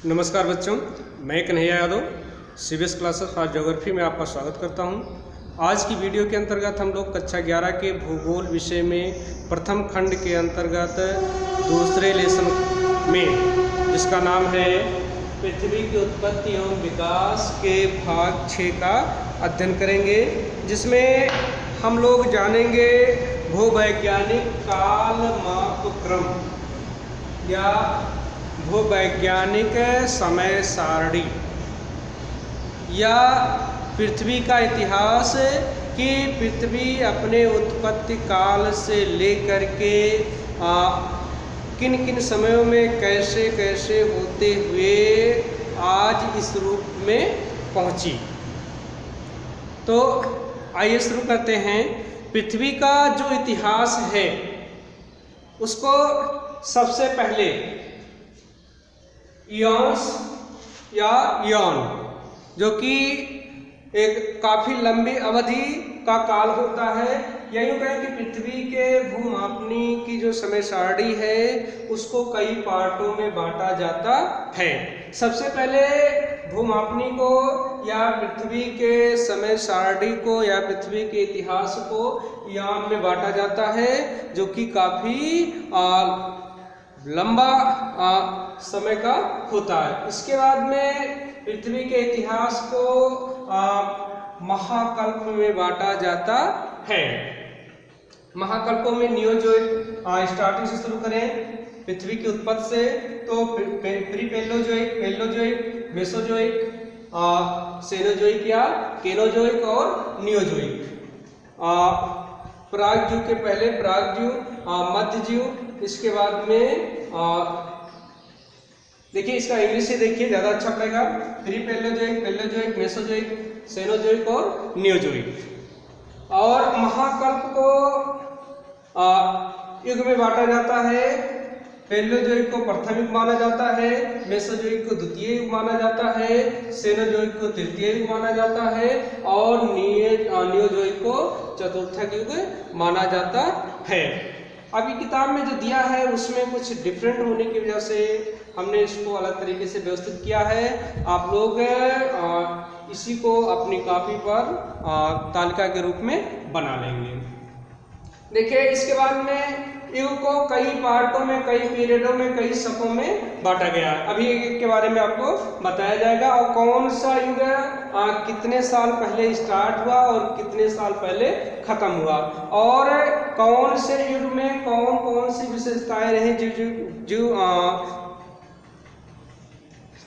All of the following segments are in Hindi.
नमस्कार बच्चों, मैं Kanhaiya Yadav CBS classes for geography में आपका स्वागत करता हूं। आज की वीडियो के अंतर्गत हम लोग कक्षा 11 के भूगोल विषय में प्रथम खंड के अंतर्गत दूसरे लेसन में, जिसका नाम है पृथ्वी की उत्पत्ति एवं विकास के भाग 6 का अध्ययन करेंगे, जिसमें हम लोग जानेंगे भूवैज्ञानिक काल मापक्रम या भूवैज्ञानिक समय सारणी या पृथ्वी का इतिहास कि पृथ्वी अपने उत्पत्ति काल से लेकर के किन किन समयों में कैसे कैसे होते हुए आज इस रूप में पहुंची। तो आइए शुरू करते हैं। पृथ्वी का जो इतिहास है उसको सबसे पहले इयॉन्स या इयॉन, जो कि एक काफ़ी लंबी अवधि का काल होता है, या यूँ कहें कि पृथ्वी के भूमापनी की जो समय सारणी है उसको कई पार्टों में बांटा जाता है। सबसे पहले भूमापनी को या पृथ्वी के समय सारणी को या पृथ्वी के इतिहास को इयॉन में बांटा जाता है, जो कि काफ़ी लंबा समय का होता है। इसके बाद में पृथ्वी के इतिहास को महाकल्प में बांटा जाता है। महाकल्पों में नियोजोइक, स्टार्टिंग से शुरू करें पृथ्वी की उत्पत्ति से, तो प्रीपेलोजोइक, पेलोजोइक, मेसोजोइक, सेनोजोइक या केनोजोइक और नियोजोइक। प्रागजीव के पहले प्रागजीव, मध्यजीव, इसके बाद में देखिए इसका इंग्लिश से देखिए ज़्यादा अच्छा पड़ेगा। प्रीपेलोजोइक, पेलोजोइक, मेसोजोइक, सेनोजोइक और नियोजोइक। और महाकल्प को युग में बांटा जाता है। पेलोजोइक को प्रथम युग माना जाता है, मेसोजोइक को द्वितीय युग माना जाता है, सेनोजोइक को तृतीय युग माना जाता है और नियोजोइक को चतुर्थ युग माना जाता है। अभी किताब में जो दिया है उसमें कुछ डिफरेंट होने की वजह से हमने इसको अलग तरीके से व्यवस्थित किया है। आप लोग इसी को अपनी कॉपी पर तालिका के रूप में बना लेंगे। देखिए इसके बाद में युग को कई पार्टों में, कई पीरियडों में, कई शकों में बांटा गया। अभी एक के बारे में आपको बताया जाएगा और कौन सा युग कितने साल पहले स्टार्ट हुआ और कितने साल पहले खत्म हुआ, और कौन से युग में कौन कौन सी विशेषताएं रही,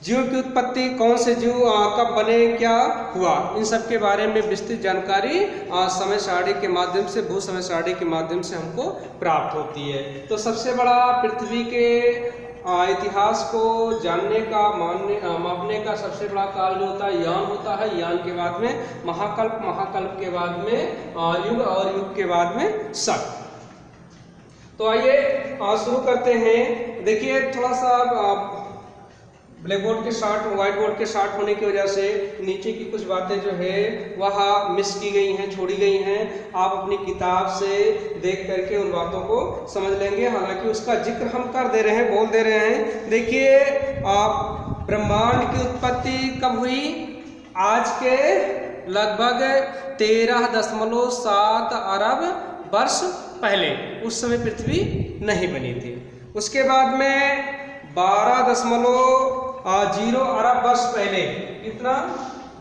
जीव की उत्पत्ति, कौन से जीव कब बने, क्या हुआ, इन सब के बारे में विस्तृत जानकारी समय सारणी के माध्यम से, भू समय सारणी के माध्यम से हमको प्राप्त होती है। तो सबसे बड़ा पृथ्वी के इतिहास को जानने का, मापने का सबसे बड़ा काल जो होता है यान होता है। यान के बाद में महाकल्प, महाकल्प के बाद में युग और युग के बाद में शक। तो आइए शुरू करते हैं। देखिए थोड़ा सा ब्लैक बोर्ड के शार्ट, व्हाइट बोर्ड के शार्ट होने की वजह से नीचे की कुछ बातें जो है वह मिस की गई हैं, छोड़ी गई हैं। आप अपनी किताब से देख करके उन बातों को समझ लेंगे। हालांकि उसका जिक्र हम कर दे रहे हैं, बोल दे रहे हैं। देखिए ब्रह्मांड की उत्पत्ति कब हुई? आज के लगभग 13.7 अरब वर्ष पहले। उस समय पृथ्वी नहीं बनी थी। उसके बाद में 12.0 अरब वर्ष पहले, कितना?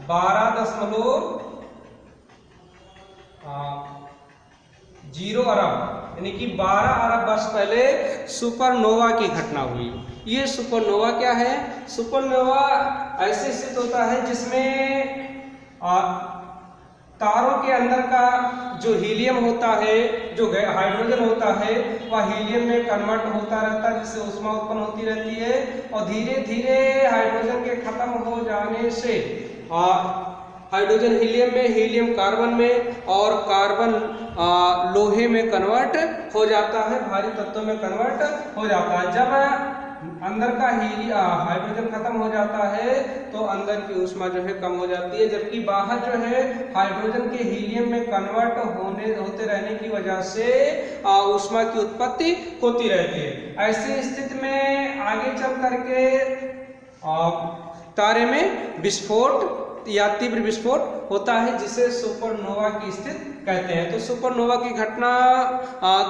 12.0 अरब, यानी कि 12 अरब वर्ष पहले सुपरनोवा की घटना हुई। ये सुपरनोवा क्या है? सुपरनोवा ऐसे स्थित होता है जिसमें तारों के अंदर का जो हीलियम होता है, जो हाइड्रोजन होता है, वह हीलियम में कन्वर्ट होता रहता है, जिससे ऊष्मा उत्पन्न होती रहती है। और धीरे धीरे हाइड्रोजन के खत्म हो जाने से हाइड्रोजन हीलियम में, हीलियम कार्बन में और कार्बन लोहे में कन्वर्ट हो जाता है, भारी तत्वों में कन्वर्ट हो जाता है। जब अंदर का हाइड्रोजन खत्म हो जाता है तो अंदर की ऊष्मा जो है कम हो जाती है, जबकि बाहर जो है हाइड्रोजन के हीलियम में कन्वर्ट होते रहने की वजह से ऊष्मा की उत्पत्ति होती रहती है। ऐसी स्थिति में आगे चल करके तारे में विस्फोट या तीव्र विस्फोट होता है, जिसे सुपरनोवा की स्थिति कहते हैं। तो सुपरनोवा की घटना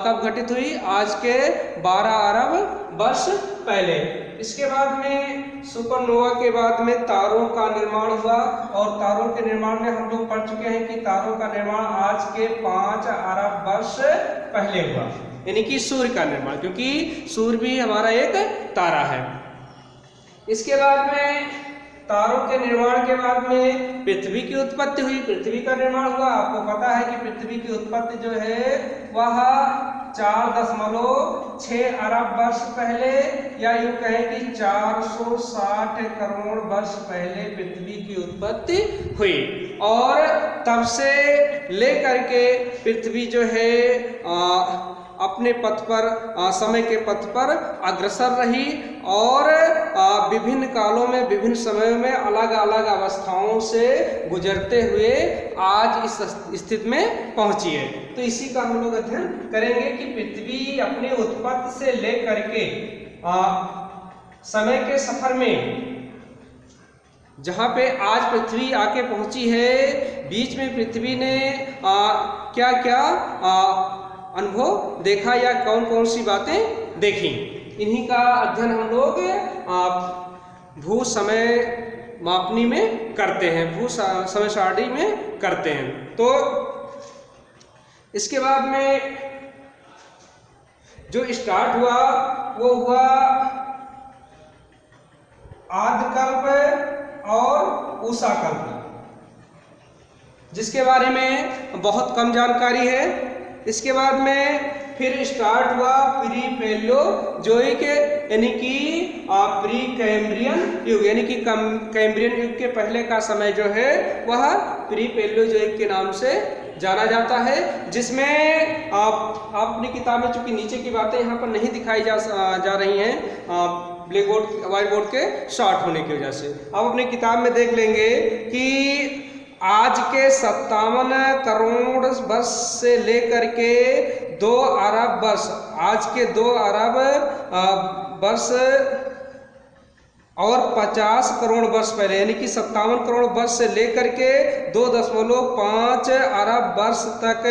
कब घटित हुई? आज के 12 अरब वर्ष पहले। इसके बाद में सुपरनोवा के बाद में तारों का निर्माण हुआ, और तारों के निर्माण में हम लोग पढ़ चुके हैं कि तारों का निर्माण आज के 5 अरब वर्ष पहले हुआ, यानी कि सूर्य का निर्माण, क्योंकि सूर्य भी हमारा एक तारा है। इसके बाद में तारों के निर्माण के बाद में पृथ्वी की उत्पत्ति हुई, पृथ्वी का निर्माण हुआ। आपको पता है कि पृथ्वी की उत्पत्ति जो है वह 4.6 अरब वर्ष पहले, या यूं कहें कि 460 करोड़ वर्ष पहले पृथ्वी की उत्पत्ति हुई, और तब से लेकर के पृथ्वी जो है अपने पथ पर, समय के पथ पर अग्रसर रही, और विभिन्न कालों में, विभिन्न समयों में अलग अलग अवस्थाओं से गुजरते हुए आज इस स्थिति में पहुंची है। तो इसी का हम लोग अध्ययन करेंगे कि पृथ्वी अपनी उत्पत्ति से लेकर के समय के सफर में जहाँ पे आज पृथ्वी आके पहुंची है, बीच में पृथ्वी ने क्या क्या अनुभव देखा या कौन कौन सी बातें देखी, इन्हीं का अध्ययन हम लोग भू समय मापनी में करते हैं, भू समय सारणी में करते हैं। तो इसके बाद में जो स्टार्ट हुआ वो हुआ आद्यकल्प और ऊषाकल्प, जिसके बारे में बहुत कम जानकारी है। इसके बाद में फिर स्टार्ट हुआ प्री पैलियोजोइक, यानी कि प्री कैम्ब्रियन युग, यानी कि कैम्ब्रियन युग के पहले का समय जो है वह प्री पैलियोजोइक के नाम से जाना जाता है, जिसमें आप अपनी किताब में, चूंकि नीचे की बातें यहाँ पर नहीं दिखाई जा रही हैं ब्लैक बोर्ड व्हाइट बोर्ड के शॉर्ट होने की वजह से, आप अपनी किताब में देख लेंगे कि आज के 57 करोड़ वर्ष से लेकर के 2 अरब वर्ष, आज के 2 अरब वर्ष और 50 करोड़ वर्ष पहले, यानी कि 57 करोड़ वर्ष से लेकर के 2.5 अरब वर्ष तक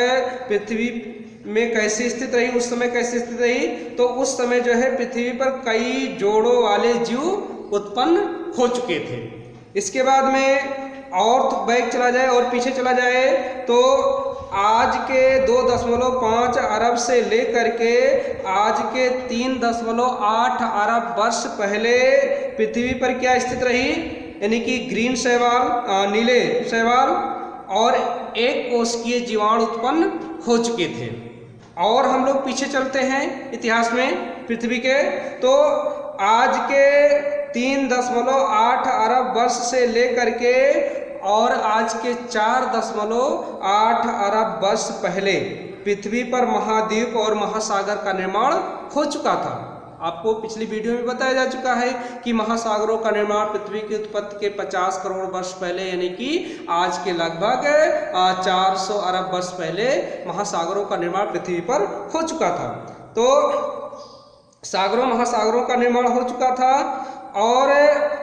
पृथ्वी में कैसी स्थिति रही, उस समय कैसी स्थिति रही, तो उस समय जो है पृथ्वी पर कई जोड़ों वाले जीव उत्पन्न हो चुके थे। इसके बाद में और तो बैक चला जाए और पीछे चला जाए तो आज के 2.5 अरब से लेकर के आज के 3.8 अरब वर्ष पहले पृथ्वी पर क्या स्थिति रही, यानी कि ग्रीन शैवाल, नीले शैवाल और एक कोशिकीय जीवाणु उत्पन्न हो चुके थे। और हम लोग पीछे चलते हैं इतिहास में पृथ्वी के, तो आज के 3.8 अरब वर्ष से लेकर के और आज के 4.8 अरब वर्ष पहले पृथ्वी पर महाद्वीप और महासागर का निर्माण हो चुका था। आपको पिछली वीडियो में बताया जा चुका है कि महासागरों का निर्माण पृथ्वी की उत्पत्ति के 50 करोड़ वर्ष पहले, यानी कि आज के लगभग 400 अरब वर्ष पहले महासागरों का निर्माण पृथ्वी पर हो चुका था। तो सागरों महासागरों का निर्माण हो चुका था, और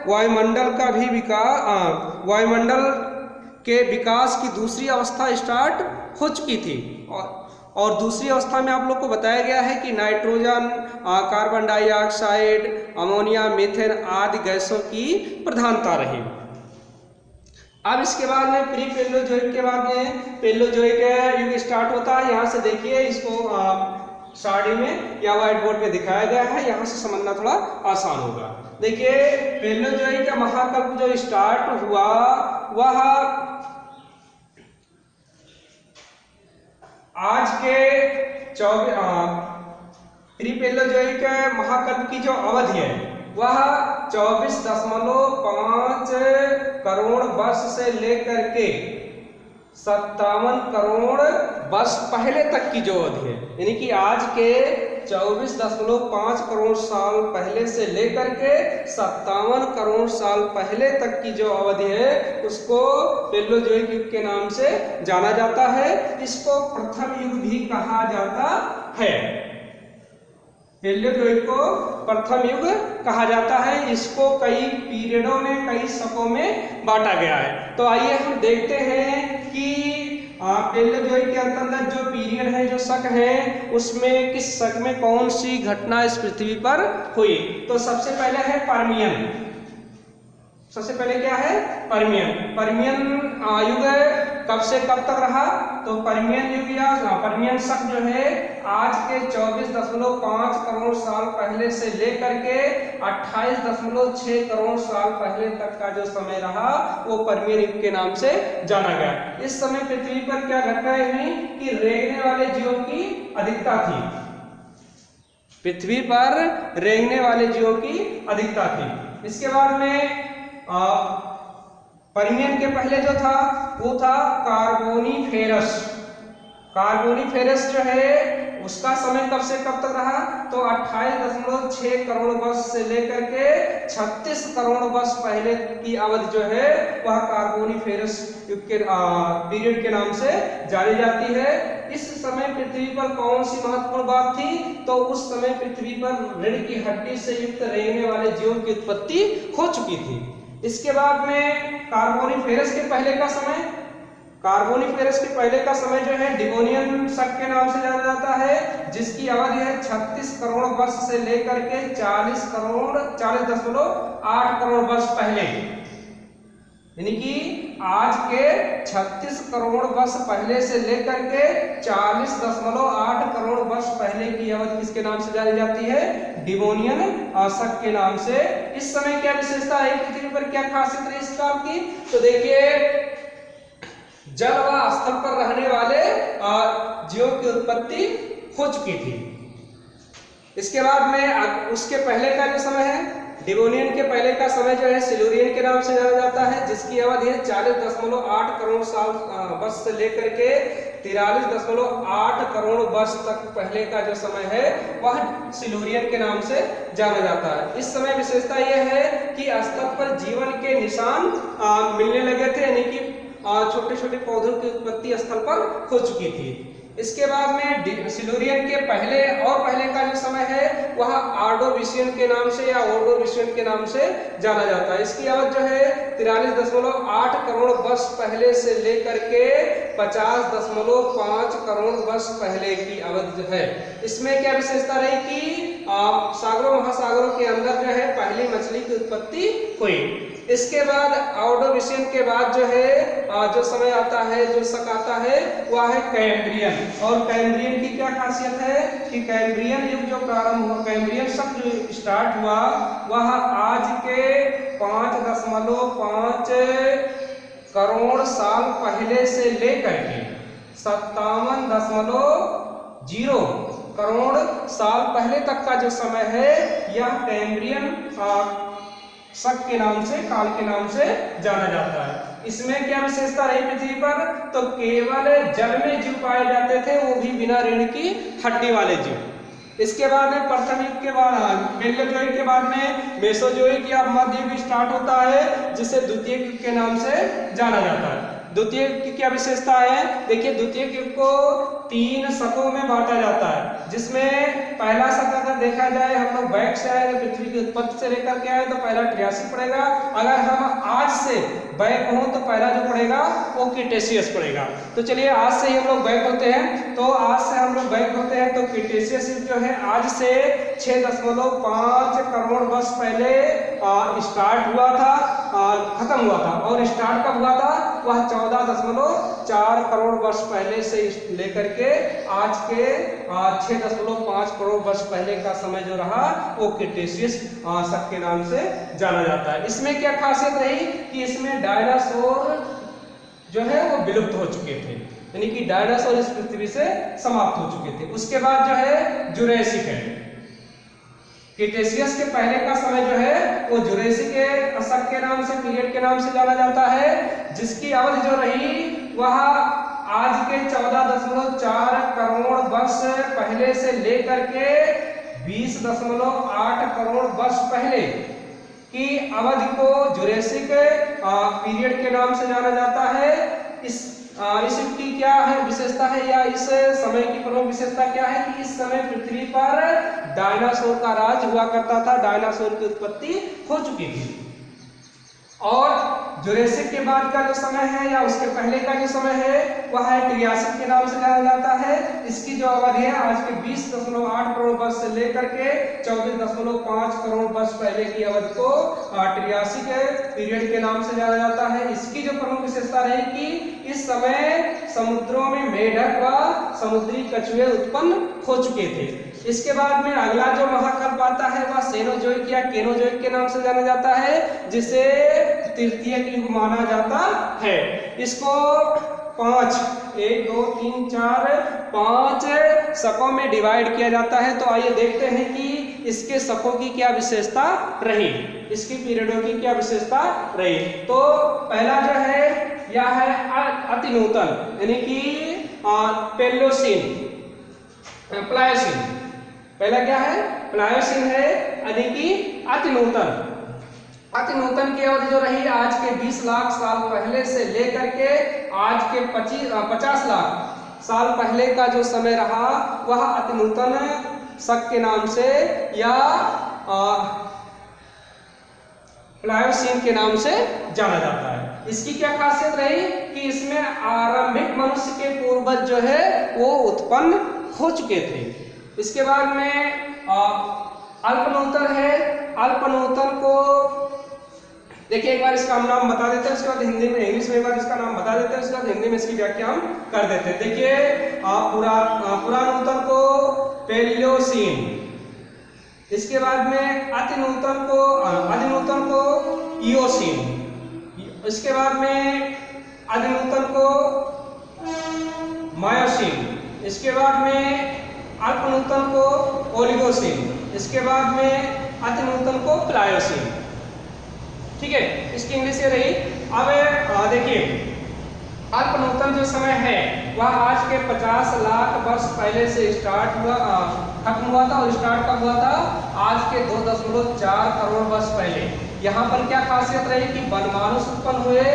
वायुमंडल का भी वायुमंडल के विकास की दूसरी अवस्था स्टार्ट हो चुकी थी, और दूसरी अवस्था में आप लोग को बताया गया है कि nitrogen, carbon dioxide, ammonia, methane आदि गैसों की प्रधानता रही। अब इसके बाद में प्री पैलियोजोइक के बाद में पैलियोजोइक युग स्टार्ट होता है। यहाँ से देखिए, इसको सारणी में या व्हाइट बोर्ड पे दिखाया गया है, यहाँ से समझना थोड़ा आसान होगा। देखिए, पैलियोजोइक का महाकल्प जो स्टार्ट हुआ वह आज के प्री पैलियोजोइक महाकल्प की जो अवधि है वह 24.5 करोड़ वर्ष से लेकर के 57 करोड़ वर्ष पहले तक की जो अवधि है, यानी कि आज के 24.5 करोड़ साल पहले से लेकर के 57 करोड़ साल पहले तक की जो अवधि है उसको पैलियोजोइक युग के नाम से जाना जाता है। इसको प्रथम युग भी कहा जाता है। पैलियोजोइक को प्रथम युग कहा जाता है। इसको कई पीरियडों में, कई शकों में बांटा गया है। तो आइए हम देखते हैं कि पैलियोजोइक के अंतर्गत जो पीरियड है, जो शक है, उसमें किस शक में कौन सी घटना इस पृथ्वी पर हुई। तो सबसे पहले है पर्मियन। सबसे पहले क्या है? पर्मियन। पर्मियन युग कब से कब तक रहा? तो पर्मियन युग या पर्मियन शक जो है आज के 24.5 करोड़ साल पहले से लेकर के 28.6 करोड़ साल पहले तक का जो समय रहा वो पर्मियन युग के नाम से जाना गया। इस समय पृथ्वी पर क्या घटनाएं हुई कि रेंगने वाले जीवों की अधिकता थी। पृथ्वी पर रेंगने वाले जीवों की अधिकता थी। इसके बाद में पर्मियन के पहले जो था वो था कार्बोनीफेरस। कार्बोनीफेरस जो है उसका समय कब से कब तक रहा? तो 28.6 करोड़ वर्ष से लेकर के 36 करोड़ वर्ष पहले की अवधि जो है वह कार्बोनीफेरस युग के पीरियड के नाम से जानी जाती है। इस समय पृथ्वी पर कौन सी महत्वपूर्ण बात थी? तो उस समय पृथ्वी पर रीढ़ की हड्डी से युक्त रेंगने वाले जीवों की उत्पत्ति हो चुकी थी। इसके बाद में कार्बोनीफेरस के पहले का समय, कार्बोनीफेरस के पहले का समय जो है डिवोनियन शक के नाम से जाना जाता है, जिसकी अवधि है 36 करोड़ वर्ष से लेकर के 40.8 करोड़ वर्ष पहले। यानी कि आज के 36 करोड़ वर्ष पहले से लेकर के 40.8 करोड़ वर्ष पहले की अवधि किसके नाम से जानी जाती है? डिवोनियन शक के नाम से। इस समय क्या विशेषता है पृथ्वी पर, क्या खासियत रही इस काल की? तो देखिए, जल व स्थल पर रहने वाले जीवों की उत्पत्ति हो चुकी थी। इसके बाद में उसके पहले का जो समय है, डिवोनियन के पहले का समय जो है सिल्यूरियन के नाम से जाना जाता है, जिसकी अवधि है 40.8 करोड़ साल वर्ष से लेकर के 43.8 करोड़ वर्ष तक पहले का जो समय है वह सिल्यूरियन के नाम से जाना जाता है। इस समय विशेषता यह है कि स्तर पर जीवन के निशान मिलने लगे थे, यानी कि छोटे छोटे पौधों की उत्पत्ति स्थल पर हो चुकी थी। इसके बाद में सिल्यूरियन के पहले का जो समय है वह ऑर्डोविशियन के नाम से या ऑर्डोविशियन के नाम से जाना जाता है। इसकी अवधि जो है 43.8 करोड़ वर्ष पहले से लेकर के 50.5 करोड़ वर्ष पहले की अवधि जो है। इसमें क्या विशेषता रही कि सागरों महासागरों के अंदर जो है पहली मछली की उत्पत्ति हुई। इसके बाद ऑर्डोविशियन के बाद जो है जो समय आता है, जो शक आता है वह है कैम्ब्रियन। और कैम्ब्रियन की क्या खासियत है कि कैम्ब्रियन युग जो प्रारंभ हुआ, कैम्ब्रियन शक जो स्टार्ट हुआ वह आज के 5.5 करोड़ साल पहले से लेकर के 57.0 करोड़ साल पहले तक का जो समय है यह कैम्ब्रियन शक के नाम से, काल के नाम से जाना जाता है। इसमें क्या विशेषता रही पृथ्वी पर? तो केवल जल में जीव पाए जाते थे, वो भी बिना रीढ़ की हड्डी वाले जीव। इसके बाद में प्रथम युग के बाद पैलियोजोइक के बाद में मेसोजोइक या मध्य युग स्टार्ट होता है, जिसे द्वितीय युग के नाम से जाना जाता है। द्वितीय युग की क्या विशेषता है? देखिए, द्वितीय युग को 3 शकों में बांटा जाता है, जिसमें पहला शक अगर देखा जाए, हम लोग बैक से आए, पृथ्वी की उत्पत्ति से लेकर के आए तो पहला ट्रियासिक पड़ेगा। अगर हम आज से बैक हो तो पहला जो पड़ेगा वो क्रीटेशियस पड़ेगा। तो चलिए आज से ही हम लोग बैक होते हैं। तो आज से हम लोग बैक होते हैं तो क्रीटेशियस जो है आज से 6.5 करोड़ वर्ष पहले स्टार्ट हुआ था, खत्म हुआ था। और स्टार्ट कब हुआ था? वह 14.4 करोड़ वर्ष पहले से लेकर के आज के 6.5 करोड़ वर्ष पहले का समय जो रहा वो क्रीटेशियस शक के नाम से जाना जाता है। इसमें क्या खासियत रही कि इसमें डायनासोर जो है वो विलुप्त हो चुके थे, यानी कि डायनासोर इस पृथ्वी से समाप्त हो चुके थे। उसके बाद जो है जुरेसिक है। क्रीटेशियस के पहले का समय जो है वो जुरेसिक शक के नाम से, पीरियड के नाम से जाना जाता है, जिसकी अवधि जो रही वह आज के 14.4 करोड़ वर्ष पहले से लेकर के 20.8 करोड़ वर्ष पहले की अवधि को जुरेसिक पीरियड के नाम से जाना जाता है। इस युग की क्या है विशेषता है, या इस समय की प्रमुख विशेषता क्या है कि इस समय पृथ्वी पर डायनासोर का राज हुआ करता था, डायनासोर की उत्पत्ति हो चुकी थी। और जुरेसिक के बाद का जो समय है या उसके पहले का जो समय है वह है ट्रियासिक के नाम से जाना जाता है। इसकी जो अवधि है आज के 20.8 करोड़ वर्ष से लेकर के 24.5 करोड़ वर्ष पहले की अवधि को ट्रियासिक पीरियड के नाम से जाना जाता है। इसकी जो प्रमुख विशेषता रही कि इस समय समुद्रों में मेढक व समुद्री कछुए उत्पन्न हो चुके थे। इसके बाद में अगला जो महाकल्प आता है वह सेनोजोइक या केनोजोइक के नाम से जाना जाता है, जिसे तृतीय युग माना जाता है। इसको 5 शकों में डिवाइड किया जाता है। तो आइए देखते हैं कि इसके शकों की क्या विशेषता रही, इसकी पीरियडों की क्या विशेषता रही। तो पहला जो है यह है अति नूतन यानी कि पेलोसिन प्लायोसिन। पहला क्या है? प्लायोसिन है यानी कि अति नूतन। अति नूतन की अवधि जो रही आज के 20 लाख साल पहले से लेकर के आज के 50 लाख साल पहले का जो समय रहा वह अति नूतन शक के नाम से या प्लायोसिन के नाम से जाना जाता है। इसकी क्या खासियत रही कि इसमें आरंभिक मनुष्य के पूर्वज जो है वो उत्पन्न हो चुके थे। इसके बाद में अल्पनूतन है। अल्पनूतन को देखिए एक बार इसका हम नाम बता देते हैं, उसके बाद हिंदी में इंग्लिश में एक बार इसका नाम बता देते हैं, उसके बाद हिंदी में इसकी व्याख्या हम कर देते हैं। देखिए पुरानूतन को पेलियोसिन, इसके बाद में अतिनूतन को इयोसिन, इसके बाद में अधिनूतन को मायोसिन, इसके बाद में अल्पनूतन को ओलिगोसिन, इसके बाद में अतिनूतन को प्लायोसिन। ठीक है, इसकी इंग्लिश ये रही। अब देखिए अल्पनूतन जो समय है वह आज के 50 लाख वर्ष पहले से खत्म हुआ था। और स्टार्ट कब हुआ था? आज के 2.4 करोड़ वर्ष पहले। यहाँ पर क्या खासियत रही कि वनमानुष उत्पन्न हुए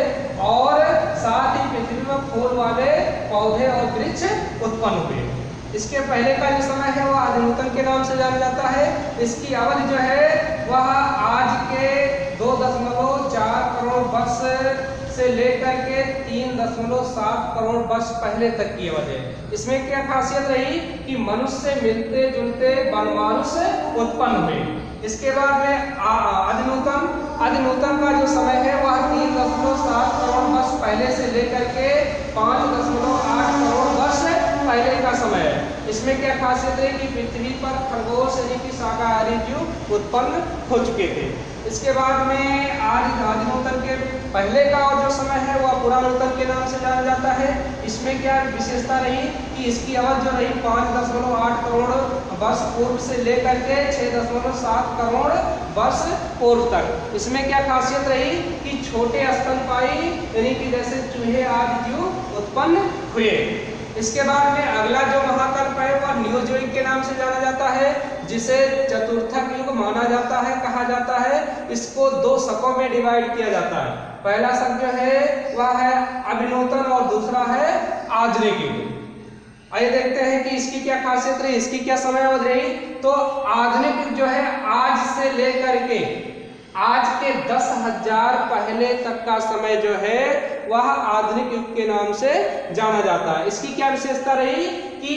और साथ ही पृथ्वी में फूल वाले पौधे और वृक्ष उत्पन्न हुए। इसके पहले का जो समय है वह अधिनूतन के नाम से जाना जाता है। इसकी अवधि जो है वह आज के 2.4 करोड़ वर्ष से लेकर के 3.7 करोड़ वर्ष पहले तक की अवधि है। इसमें क्या खासियत रही कि मनुष्य से मिलते जुलते वनमानुष्य उत्पन्न हुए। इसके बाद में अधिनूतन का जो समय है वह 3.7 करोड़ वर्ष पहले से लेकर के 5.8 करोड़ वर्ष पहले का समय है। इसमें क्या खासियत है कि पृथ्वी पर खरगोश यानी कि शाकाहारी जीव उत्पन्न हो चुके थे। इसके बाद में आदिनूतन के पहले का और जो समय है वह पुरानूतन के नाम से जाना जाता है। इसमें क्या विशेषता रही कि इसकी अवधि जो रही 5.8 करोड़ वर्ष पूर्व से लेकर के 6.7 करोड़ वर्ष पूर्व तक। इसमें क्या खासियत रही कि छोटे स्तनपायी यानी कि जैसे चूहे आदि जीव उत्पन्न हुए। इसके बाद में अगला जो महाकल्प है वह नियोजोइक के नाम से जाना जाता है, जिसे चतुर्थक युग माना जाता है, कहा जाता है। इसको 2 शकों में डिवाइड किया जाता है। पहला शक जो है वह है अभिनूतन और दूसरा है आधुनिक युग। आइए देखते हैं कि इसकी क्या खासियत रही, इसकी क्या समय अवधि रही। तो आधुनिक युग जो है आज से लेकर के आज के 10,000 पहले तक का समय जो है वह आधुनिक युग के नाम से जाना जाता है। इसकी क्या विशेषता रही कि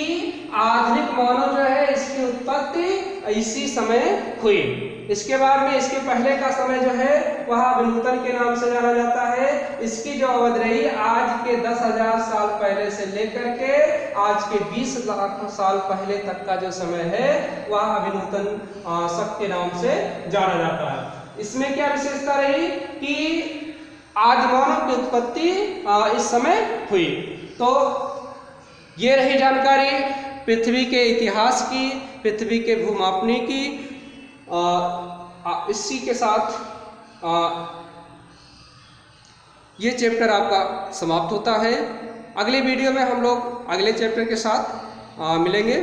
आधुनिक मानव जो है इसकी उत्पत्ति इसी समय हुई। इसके बाद में इसके पहले का समय जो है वह अभिनूतन के नाम से जाना जाता है। इसकी जो अवधि रही आज के 10,000 साल पहले से लेकर के आज के 20 लाख साल पहले तक का जो समय है वह अभिनूतन शक के नाम से जाना जाता है। इसमें क्या विशेषता रही कि आदिमानव की उत्पत्ति इस समय हुई। तो ये रही जानकारी पृथ्वी के इतिहास की, पृथ्वी के भूमापनी की। इसी के साथ ये चैप्टर आपका समाप्त होता है। अगले वीडियो में हम लोग अगले चैप्टर के साथ मिलेंगे।